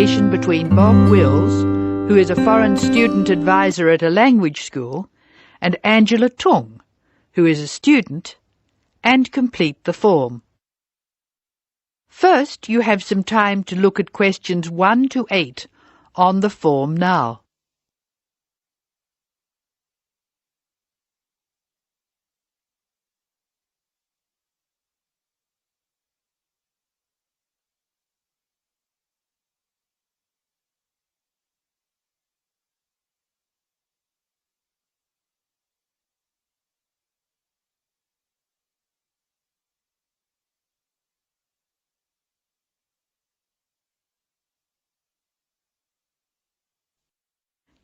conversation between Bob Wills, who is a foreign student advisor at a language school, and Angela Tung, who is a student, and complete the form. First, you have some time to look at questions 1 to 8 on the form now.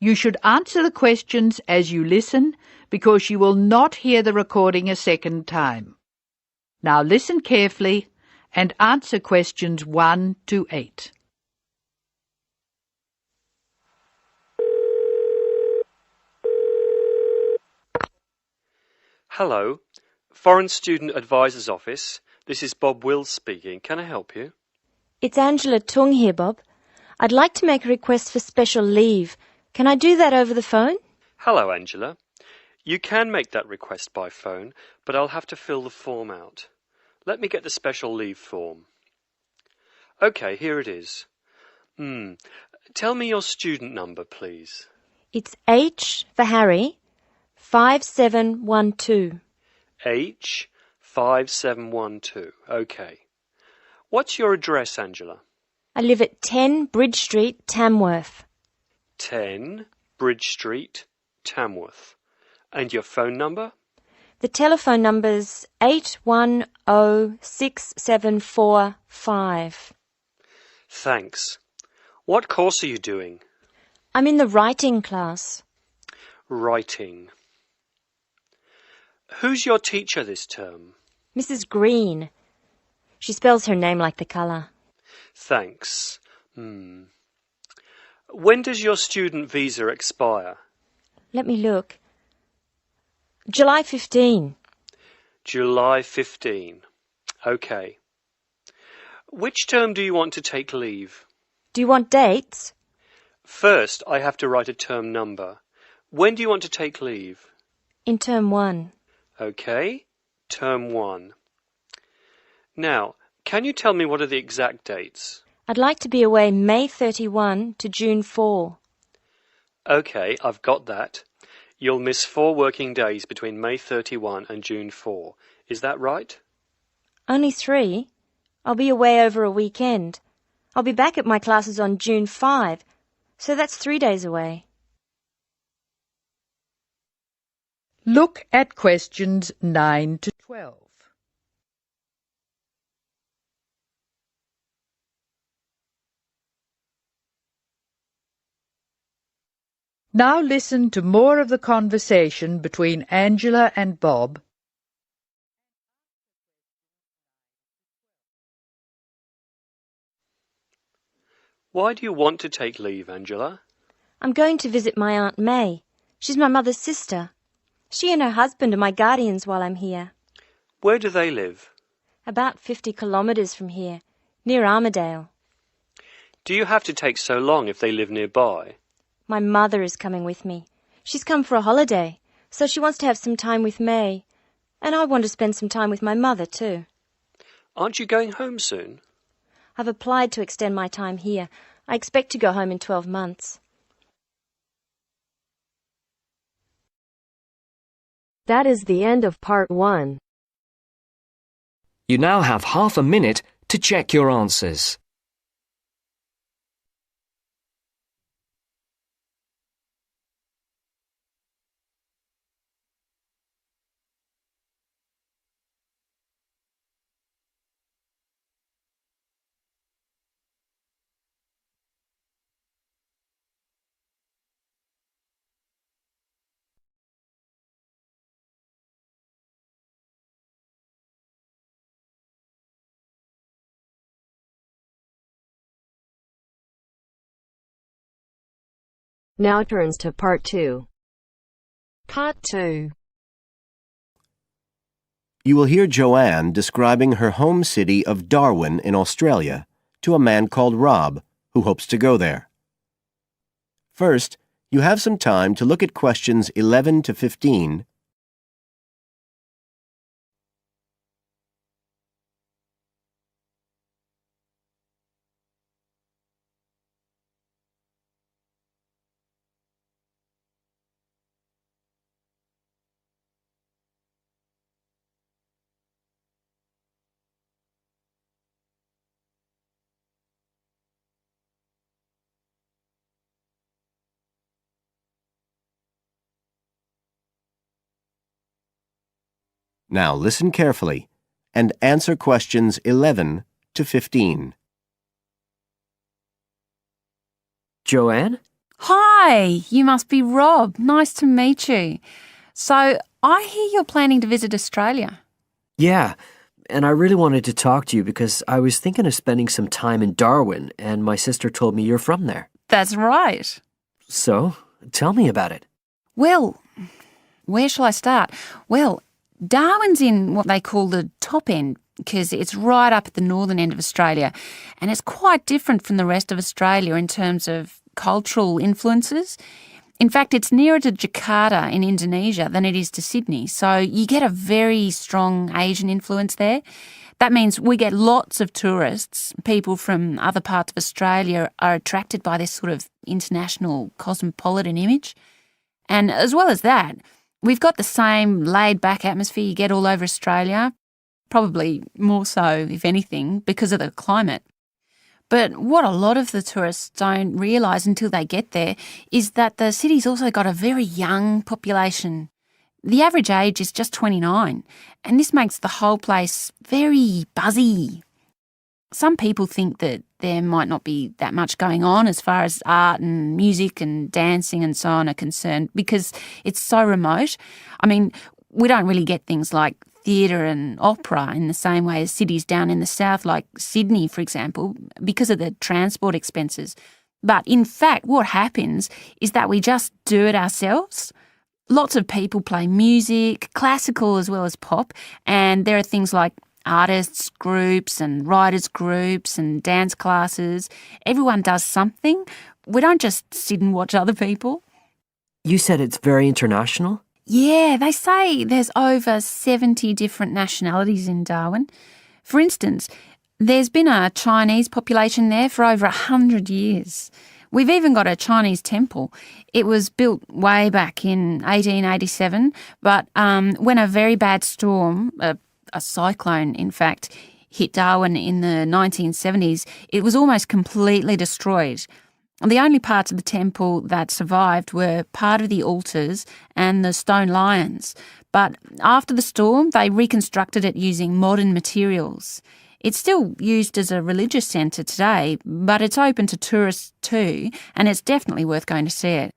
You should answer the questions as you listen because you will not hear the recording a second time. Now listen carefully and answer questions 1 to 8. Hello, Foreign Student Advisor's Office. This is Bob Wills speaking. Can I help you? It's Angela Tung here, Bob. I'd like to make a request for special leave. Can I do that over the phone? Hello, Angela. You can make that request by phone, but I'll have to fill the form out. Let me get the special leave form. OK, here it is. Tell me your student number, please. It's H for Harry, 5712. H 5712. OK. What's your address, Angela? I live at 10 Bridge Street, Tamworth. 10 Bridge Street, Tamworth. And your phone number? The telephone number's 81067445. Thanks. What course are you doing? I'm in the writing class. Writing. Who's your teacher this term? Mrs. Green. She spells her name like the colour. Thanks. When does your student visa expire? Let me look. July 15. July 15. OK. Which term do you want to take leave? Do you want dates? First, I have to write a term number. When do you want to take leave? In term 1. OK. Term 1. Now, can you tell me what are the exact dates? I'd like to be away May 31 to June 4. OK, I've got that. You'll miss 4 working days between May 31 and June 4. Is that right? Only 3. I'll be away over a weekend. I'll be back at my classes on June 5, so that's 3 days away. Look at questions 9 to 12. Now listen to more of the conversation between Angela and Bob. Why do you want to take leave, Angela? I'm going to visit my Aunt May. She's my mother's sister. She and her husband are my guardians while I'm here. Where do they live? About 50 kilometres from here, near Armidale. Do you have to take so long if they live nearby? My mother is coming with me. She's come for a holiday, so she wants to have some time with May. And I want to spend some time with my mother too. Aren't you going home soon? I've applied to extend my time here. I expect to go home in 12 months. That is the end of part 1. You now have half a minute to check your answers. Now turns to part 2. Part 2. You will hear Joanne describing her home city of Darwin in Australia to a man called Rob, who hopes to go there. First, you have some time to look at questions 11 to 15. Now listen carefully and answer questions 11 to 15. Joanne? Hi, you must be Rob. Nice to meet you. So, I hear you're planning to visit Australia. Yeah, and I really wanted to talk to you because I was thinking of spending some time in Darwin, and my sister told me you're from there. That's right. So, tell me about it. Well, where shall I start? Well, Darwin's in what they call the top end because it's right up at the northern end of Australia, and it's quite different from the rest of Australia in terms of cultural influences. In fact, it's nearer to Jakarta in Indonesia than it is to Sydney, so you get a very strong Asian influence there. That means we get lots of tourists. People from other parts of Australia are attracted by this sort of international cosmopolitan image. And as well as that, we've got the same laid-back atmosphere you get all over Australia, probably more so, if anything, because of the climate. But what a lot of the tourists don't realise until they get there is that the city's also got a very young population. The average age is just 29, and this makes the whole place very buzzy. Some people think that there might not be that much going on as far as art and music and dancing and so on are concerned because it's so remote. I mean, we don't really get things like theatre and opera in the same way as cities down in the south like Sydney, for example, because of the transport expenses. But in fact, what happens is that we just do it ourselves. Lots of people play music, classical as well as pop, and there are things like artists groups and writers groups and dance classes. Everyone does something. We don't just sit and watch other people. You said it's very international? Yeah, they say there's over 70 different nationalities in Darwin. For instance, there's been a Chinese population there for over 100 years. We've even got a Chinese temple. It was built way back in 1887, but when a very bad storm, a cyclone, in fact, hit Darwin in the 1970s, it was almost completely destroyed. The only parts of the temple that survived were part of the altars and the stone lions. But after the storm, they reconstructed it using modern materials. It's still used as a religious centre today, but it's open to tourists too, and it's definitely worth going to see it.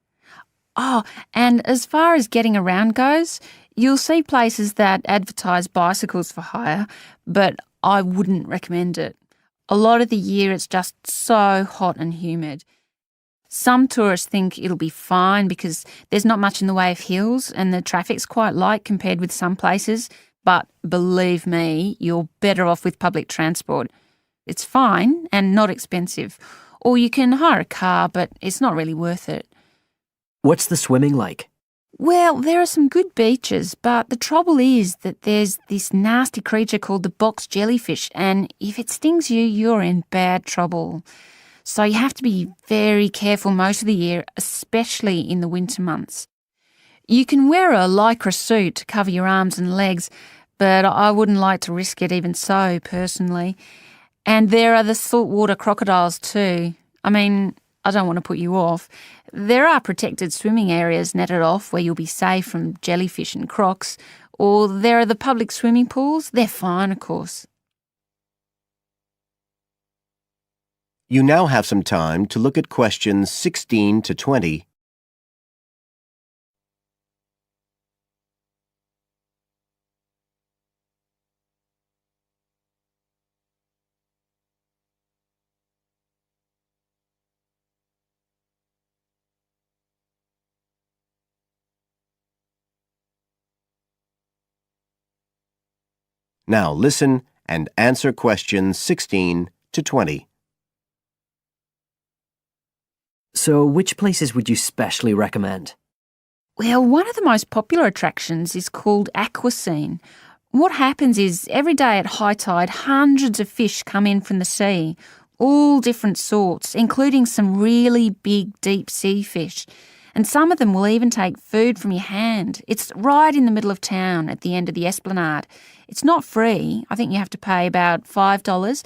Oh, and as far as getting around goes, you'll see places that advertise bicycles for hire, but I wouldn't recommend it. A lot of the year it's just so hot and humid. Some tourists think it'll be fine because there's not much in the way of hills and the traffic's quite light compared with some places, but believe me, you're better off with public transport. It's fine and not expensive. Or you can hire a car, but it's not really worth it. What's the swimming like? Well, there are some good beaches, but the trouble is that there's this nasty creature called the box jellyfish, and if it stings you, you're in bad trouble. So you have to be very careful most of the year, especially in the winter months. You can wear a lycra suit to cover your arms and legs, but I wouldn't like to risk it even so, personally. And there are the saltwater crocodiles too. I mean, I don't want to put you off. There are protected swimming areas netted off where you'll be safe from jellyfish and crocs, or there are the public swimming pools. They're fine, of course. You now have some time to look at questions 16 to 20. Now listen and answer questions 16 to 20. So which places would you specially recommend? Well, one of the most popular attractions is called Aquascene. What happens is every day at high tide, hundreds of fish come in from the sea, all different sorts, including some really big deep sea fish. And some of them will even take food from your hand. It's right in the middle of town at the end of the Esplanade. It's not free. I think you have to pay about $5,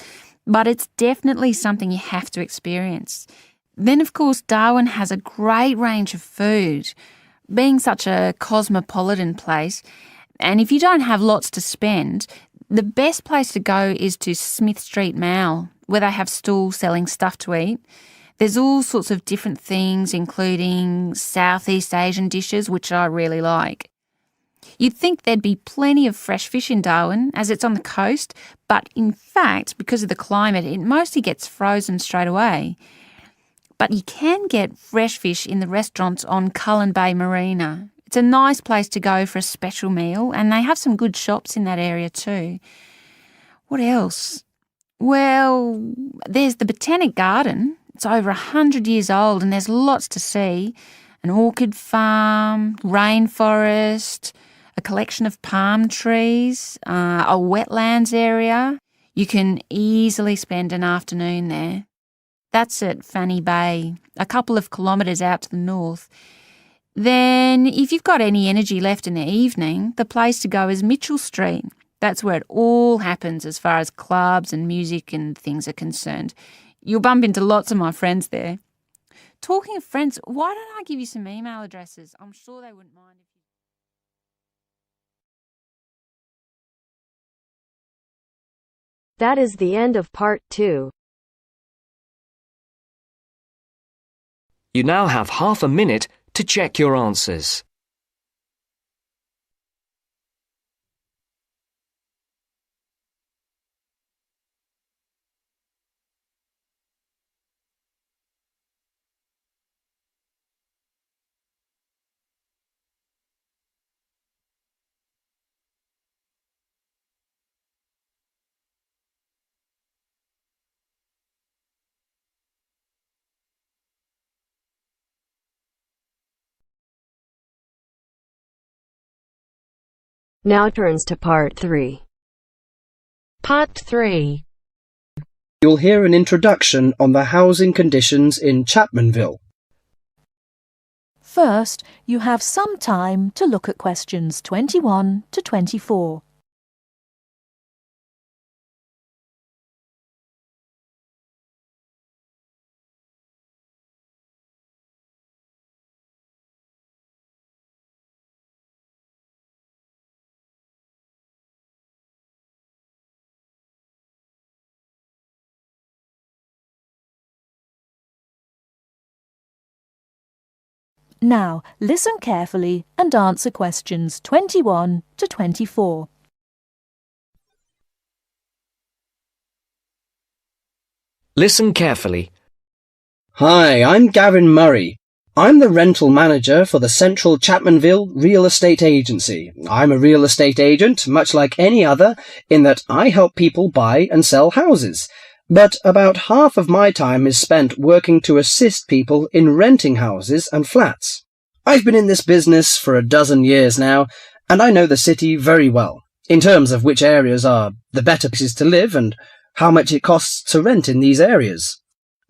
but it's definitely something you have to experience. Then, of course, Darwin has a great range of food. Being such a cosmopolitan place, and if you don't have lots to spend, the best place to go is to Smith Street Mall, where they have stalls selling stuff to eat. There's all sorts of different things, including Southeast Asian dishes, which I really like. You'd think there'd be plenty of fresh fish in Darwin, as it's on the coast, but in fact, because of the climate, it mostly gets frozen straight away. But you can get fresh fish in the restaurants on Cullen Bay Marina. It's a nice place to go for a special meal, and they have some good shops in that area too. What else? Well, there's the Botanic Garden. It's over 100 years old and there's lots to see. An orchid farm, rainforest, a collection of palm trees, a wetlands area. You can easily spend an afternoon there. That's at Fanny Bay, a couple of kilometres out to the north. Then, if you've got any energy left in the evening, the place to go is Mitchell Street. That's where it all happens as far as clubs and music and things are concerned. You'll bump into lots of my friends there. Talking of friends, why don't I give you some email addresses? I'm sure they wouldn't mind if you... That is the end of part 2. You now have half a minute to check your answers. Now turns to part 3. Part 3. You'll hear an introduction on the housing conditions in Chapmanville. First, you have some time to look at questions 21 to 24. Now, listen carefully and answer questions 21 to 24. Listen carefully. Hi, I'm Gavin Murray. I'm the rental manager for the Central Chapmanville Real Estate Agency. I'm a real estate agent, much like any other, in that I help people buy and sell houses. But about half of my time is spent working to assist people in renting houses and flats. I've been in this business for a dozen years now, and I know the city very well, in terms of which areas are the better places to live and how much it costs to rent in these areas.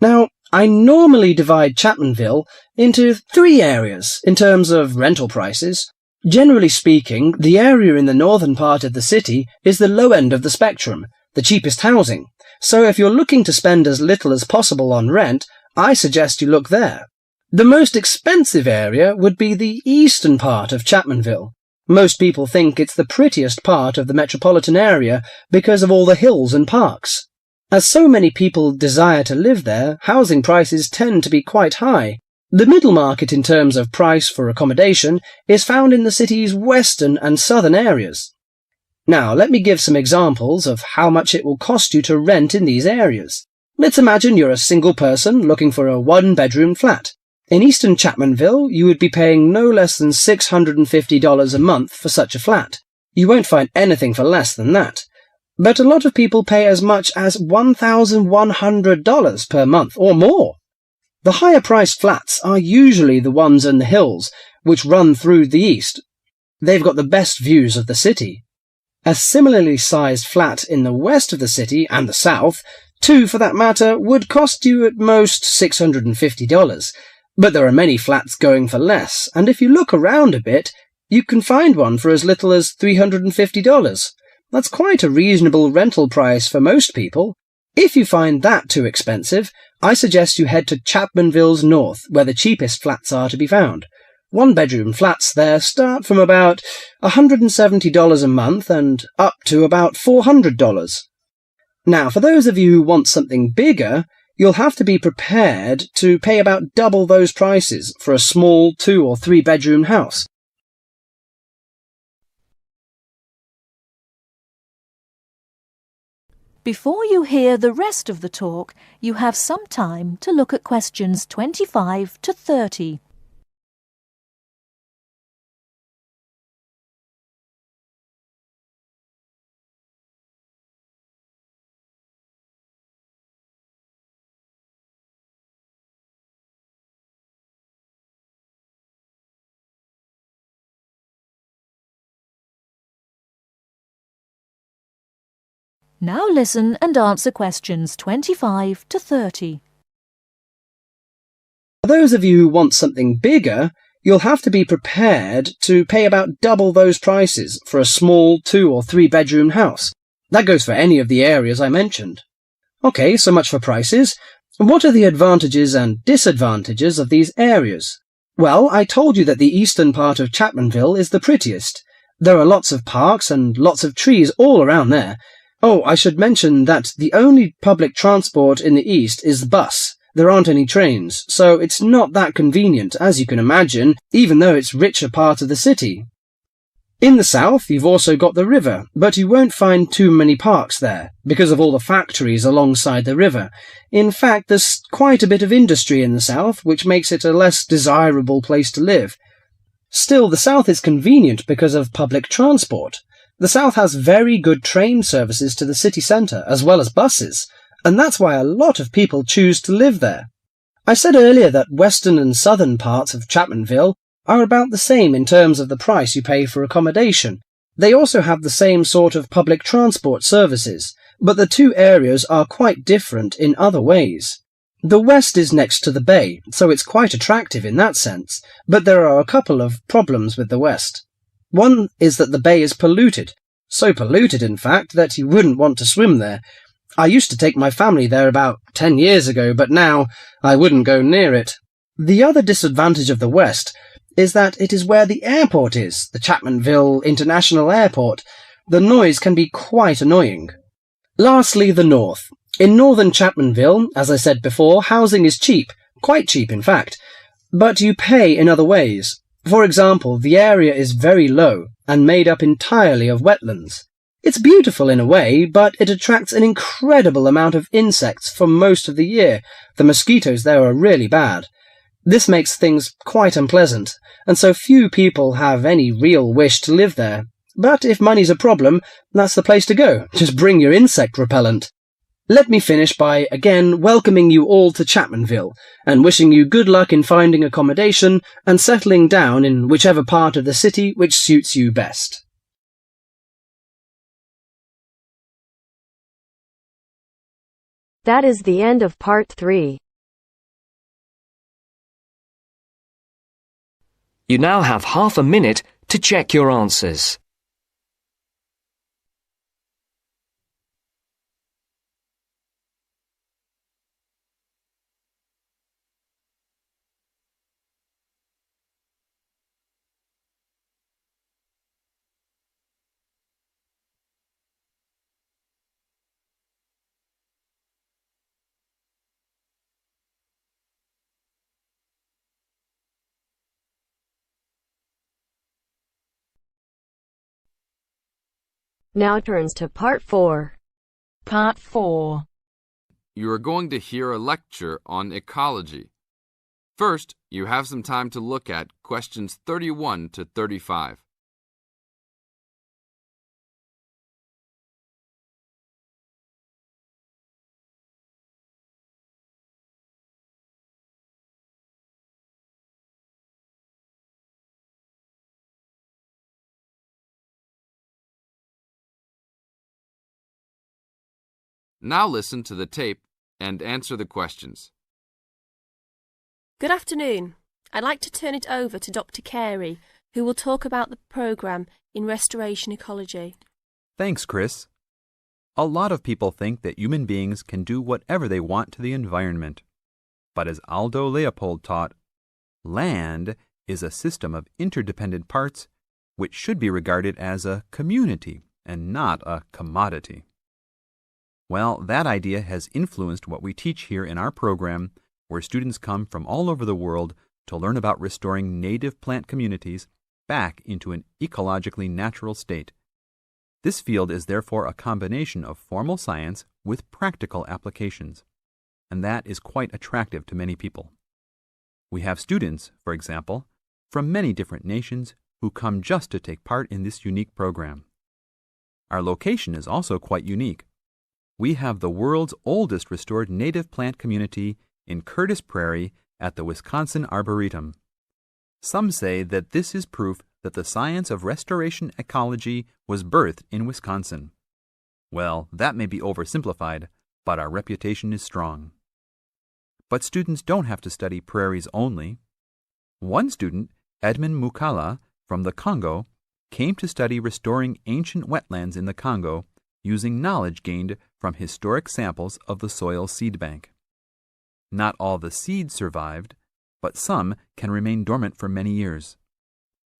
Now, I normally divide Chapmanville into 3 areas in terms of rental prices. Generally speaking, the area in the northern part of the city is the low end of the spectrum, the cheapest housing. So if you're looking to spend as little as possible on rent, I suggest you look there. The most expensive area would be the eastern part of Chapmanville. Most people think it's the prettiest part of the metropolitan area because of all the hills and parks. As so many people desire to live there, housing prices tend to be quite high. The middle market in terms of price for accommodation is found in the city's western and southern areas. Now, let me give some examples of how much it will cost you to rent in these areas. Let's imagine you're a single person looking for a 1-bedroom flat. In eastern Chapmanville, you would be paying no less than $650 a month for such a flat. You won't find anything for less than that. But a lot of people pay as much as $1,100 per month or more. The higher-priced flats are usually the ones in the hills, which run through the east. They've got the best views of the city. A similarly sized flat in the west of the city and the south, two for that matter, would cost you at most $650. But there are many flats going for less, and if you look around a bit, you can find one for as little as $350. That's quite a reasonable rental price for most people. If you find that too expensive, I suggest you head to Chapmanville's north, where the cheapest flats are to be found. One-bedroom flats there start from about $170 a month and up to about $400. Now, for those of you who want something bigger, you'll have to be prepared to pay about double those prices for a small 2- or 3-bedroom house. Before you hear the rest of the talk, you have some time to look at questions 25 to 30. Now listen and answer questions 25 to 30. For those of you who want something bigger, you'll have to be prepared to pay about double those prices for a small 2- or 3-bedroom house. That goes for any of the areas I mentioned. Okay, so much for prices. What are the advantages and disadvantages of these areas? Well, I told you that the eastern part of Chapmanville is the prettiest. There are lots of parks and lots of trees all around there. Oh, I should mention that the only public transport in the east is the bus. There aren't any trains, so it's not that convenient, as you can imagine, even though it's richer part of the city. In the south, you've also got the river, but you won't find too many parks there, because of all the factories alongside the river. In fact, there's quite a bit of industry in the south, which makes it a less desirable place to live. Still, the south is convenient because of public transport. The south has very good train services to the city centre, as well as buses, and that's why a lot of people choose to live there. I said earlier that western and southern parts of Chapmanville are about the same in terms of the price you pay for accommodation. They also have the same sort of public transport services, but the two areas are quite different in other ways. The west is next to the bay, so it's quite attractive in that sense, but there are a couple of problems with the west. One is that the bay is polluted, so polluted, in fact, that you wouldn't want to swim there. I used to take my family there about 10 years ago, but now I wouldn't go near it. The other disadvantage of the west is that it is where the airport is, the Chapmanville International Airport. The noise can be quite annoying. Lastly, the north. In northern Chapmanville, as I said before, housing is cheap, quite cheap in fact, but you pay in other ways. For example, the area is very low and made up entirely of wetlands. It's beautiful in a way, but it attracts an incredible amount of insects for most of the year. The mosquitoes there are really bad. This makes things quite unpleasant, and so few people have any real wish to live there. But if money's a problem, that's the place to go. Just bring your insect repellent. Let me finish by again welcoming you all to Chapmanville and wishing you good luck in finding accommodation and settling down in whichever part of the city which suits you best. That is the end of part 3. You now have half a minute to check your answers. Now turns to part 4. Part 4. You are going to hear a lecture on ecology. First, you have some time to look at questions 31 to 35. Now listen to the tape and answer the questions. Good afternoon. I'd like to turn it over to Dr. Carey, who will talk about the programme in restoration ecology. Thanks, Chris. A lot of people think that human beings can do whatever they want to the environment. But as Aldo Leopold taught, land is a system of interdependent parts which should be regarded as a community and not a commodity. Well, that idea has influenced what we teach here in our program, where students come from all over the world to learn about restoring native plant communities back into an ecologically natural state. This field is therefore a combination of formal science with practical applications, and that is quite attractive to many people. We have students, for example, from many different nations who come just to take part in this unique program. Our location is also quite unique. We have the world's oldest restored native plant community in Curtis Prairie at the Wisconsin Arboretum. Some say that this is proof that the science of restoration ecology was birthed in Wisconsin. Well, that may be oversimplified, but our reputation is strong. But students don't have to study prairies only. One student, Edmund Mukala from the Congo, came to study restoring ancient wetlands in the Congo using knowledge gained from historic samples of the soil seed bank. Not all the seeds survived, but some can remain dormant for many years.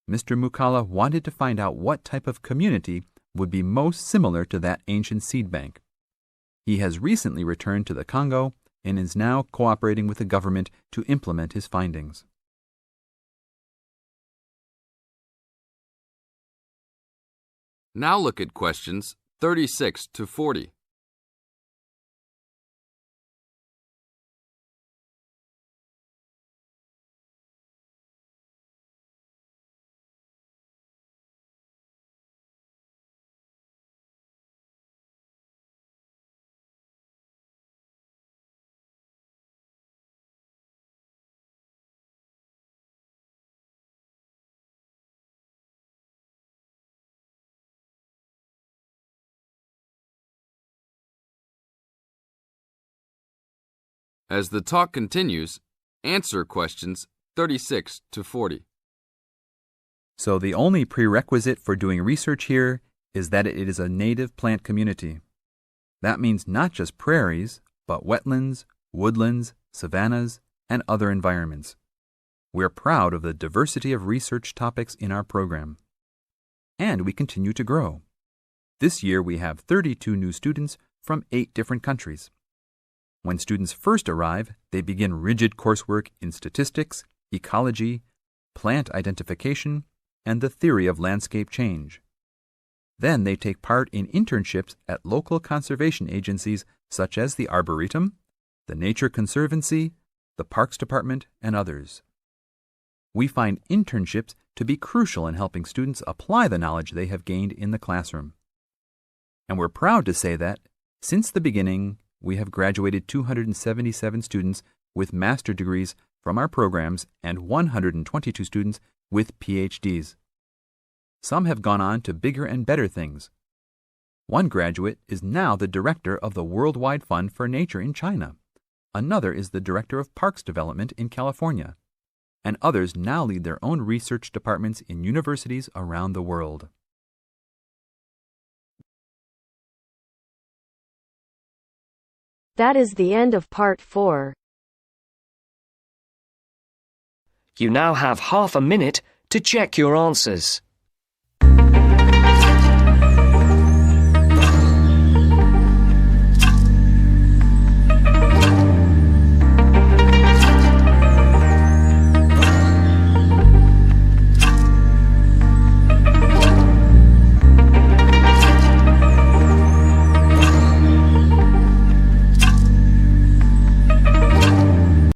Mr. Mukala wanted to find out what type of community would be most similar to that ancient seed bank. He has recently returned to the Congo and is now cooperating with the government to implement his findings. Now look at questions 36 to 40. As the talk continues, answer questions 36 to 40. So the only prerequisite for doing research here is that it is a native plant community. That means not just prairies, but wetlands, woodlands, savannas, and other environments. We're proud of the diversity of research topics in our program. And we continue to grow. This year we have 32 new students from 8 different countries. When students first arrive, they begin rigid coursework in statistics, ecology, plant identification, and the theory of landscape change. Then they take part in internships at local conservation agencies such as the Arboretum, the Nature Conservancy, the Parks Department, and others. We find internships to be crucial in helping students apply the knowledge they have gained in the classroom. And we're proud to say that, since the beginning, we have graduated 277 students with master degrees from our programs and 122 students with PhDs. Some have gone on to bigger and better things. One graduate is now the director of the Worldwide Fund for Nature in China. Another is the director of Parks Development in California. And others now lead their own research departments in universities around the world. That is the end of part 4. You now have half a minute to check your answers.